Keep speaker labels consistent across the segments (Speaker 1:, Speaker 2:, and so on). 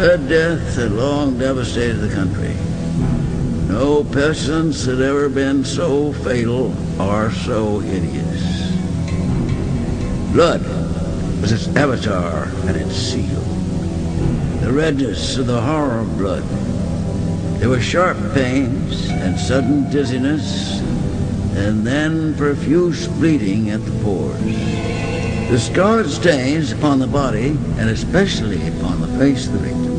Speaker 1: Red Death had long devastated the country. No pestilence had ever been so fatal or so hideous. Blood was its avatar and its seal. The redness of the horror of blood. There were sharp pains and sudden dizziness, and then profuse bleeding at the pores. The scarlet stains upon the body, and especially upon the face of the victim,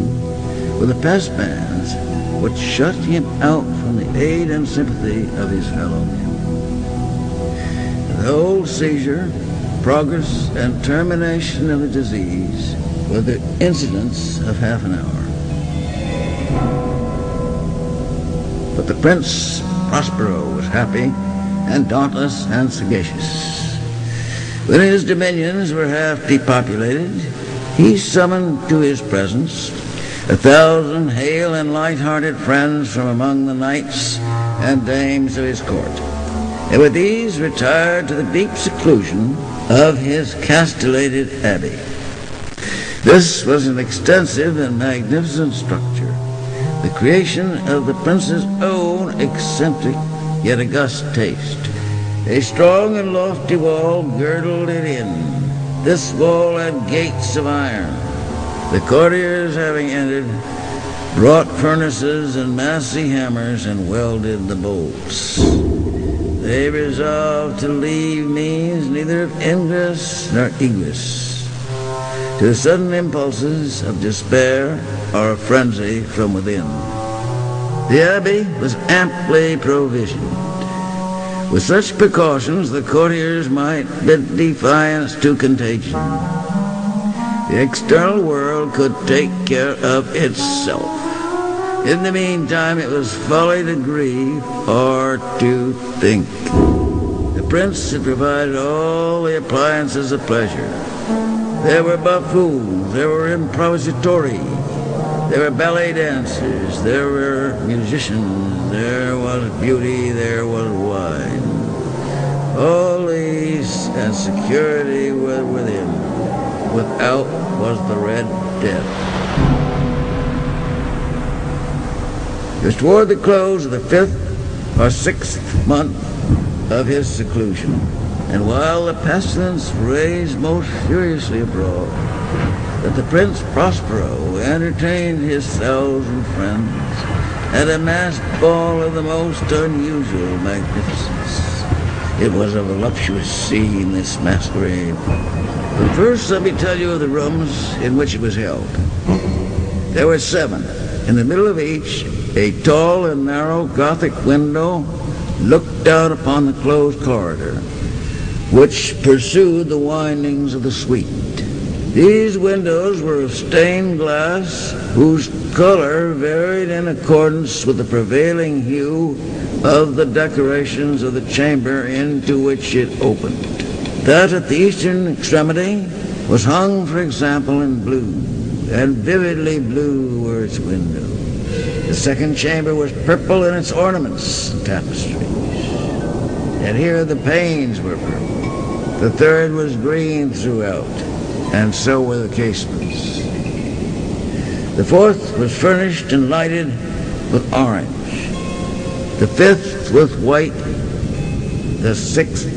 Speaker 1: were the pest bands which shut him out from the aid and sympathy of his fellow men. The whole seizure, progress, and termination of the disease were the incidents of half an hour. But the Prince Prospero was happy and dauntless and sagacious. When his dominions were half depopulated, he summoned to his presence 1,000 hale and light-hearted friends from among the knights and dames of his court, and with these retired to the deep seclusion of his castellated abbey. This was an extensive and magnificent structure, the creation of the prince's own eccentric yet august taste. A strong and lofty wall girdled it in. This wall had gates of iron. The courtiers, having ended, brought furnaces and massy hammers and welded the bolts. They resolved to leave means neither of ingress nor egress to sudden impulses of despair or of frenzy from within. The abbey was amply provisioned. With such precautions, the courtiers might bid defiance to contagion. The external world could take care of itself. In the meantime, it was folly to grieve or to think. The prince had provided all the appliances of pleasure. There were buffoons, there were improvisatori, there were ballet dancers, there were musicians, there was beauty, there was wine. All these and security were within. Without was the Red Death. It was toward the close of the 5th or 6th month of his seclusion, and while the pestilence raged most furiously abroad, that the Prince Prospero entertained his 1,000 friends at a masked ball of the most unusual magnificence. It was a voluptuous scene, this masquerade. But first let me tell you of the rooms in which it was held. There were 7. In the middle of each, a tall and narrow Gothic window looked down upon the closed corridor, which pursued the windings of the suite. These windows were of stained glass, whose color varied in accordance with the prevailing hue of the decorations of the chamber into which it opened. That at the eastern extremity was hung, for example, in blue, and vividly blue were its windows. The second chamber was purple in its ornaments and tapestries, and here the panes were purple. The third was green throughout, and so were the casements. The fourth was furnished and lighted with orange, the fifth with white, the sixth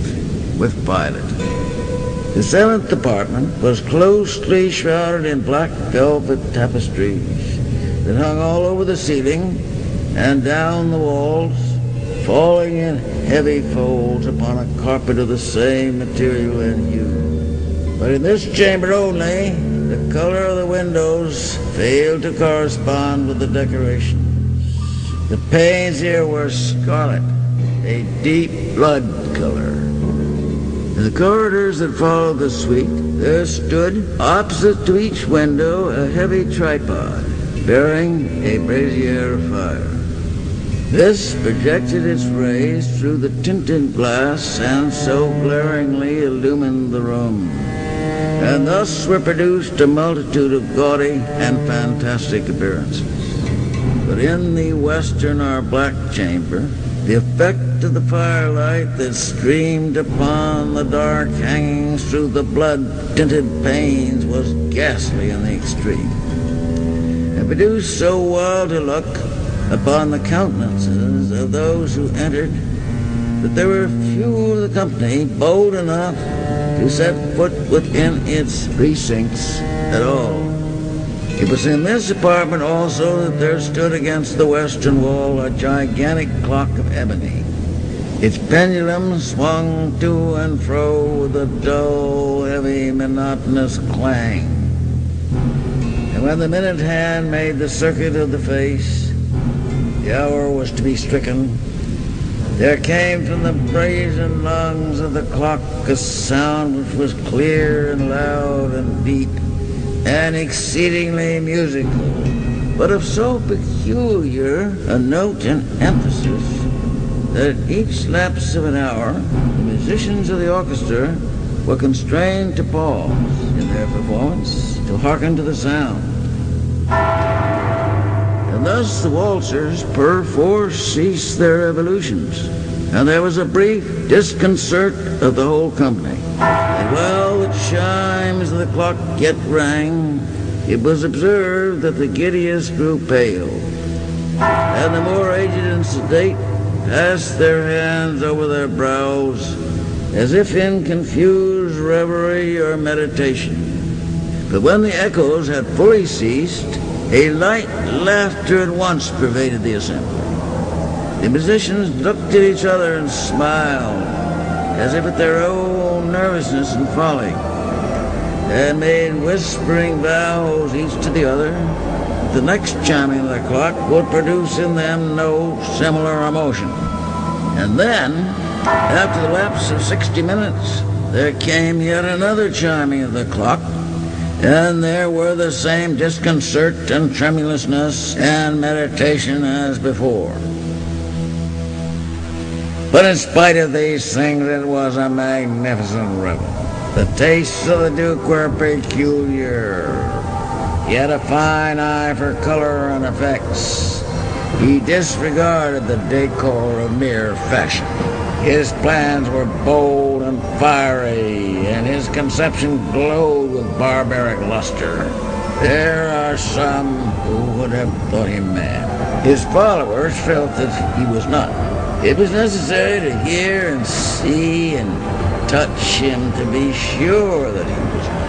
Speaker 1: with violet. The 7th apartment was closely shrouded in black velvet tapestries that hung all over the ceiling and down the walls, falling in heavy folds upon a carpet of the same material and hue. But in this chamber only, the color of the windows failed to correspond with the decorations. The panes here were scarlet, a deep blood color. In the corridors that followed the suite, there stood, opposite to each window, a heavy tripod bearing a brazier of fire. This projected its rays through the tinted glass and so glaringly illumined the room. And thus were produced a multitude of gaudy and fantastic appearances. But in the western or black chamber, the effect of the firelight that streamed upon the dark hangings through the blood-tinted panes was ghastly in the extreme. and produced so wild a look upon the countenances of those who entered that there were few of the company bold enough to set foot within its precincts at all. It was in this apartment also that there stood against the western wall a gigantic clock of ebony. Its pendulum swung to and fro with a dull, heavy, monotonous clang. And when the minute hand made the circuit of the face, the hour was to be stricken, there came from the brazen lungs of the clock a sound which was clear and loud and deep and exceedingly musical, but of so peculiar a note and emphasis that at each lapse of an hour the musicians of the orchestra were constrained to pause in their performance to hearken to the sound. And thus the waltzers perforce ceased their evolutions, and there was a brief disconcert of the whole company. And while the chimes of the clock yet rang, it was observed that the giddiest grew pale, and the more aged and sedate passed their hands over their brows, as if in confused reverie or meditation. But when the echoes had fully ceased, a light laughter at once pervaded the assembly. The musicians looked at each other and smiled, as if at their own nervousness and folly, and made whispering vows each to the other that the next chiming of the clock would produce in them no similar emotion. And then, after the lapse of 60 minutes, there came yet another chiming of the clock, and there were the same disconcert and tremulousness and meditation as before. But in spite of these things, it was a magnificent revel. The tastes of the Duke were peculiar. He had a fine eye for color and effects. He disregarded the decor of mere fashion. His plans were bold and fiery, and his conception glowed with barbaric luster. There are some who would have thought him mad. His followers felt that he was not. It was necessary to hear and see and touch him to be sure that he was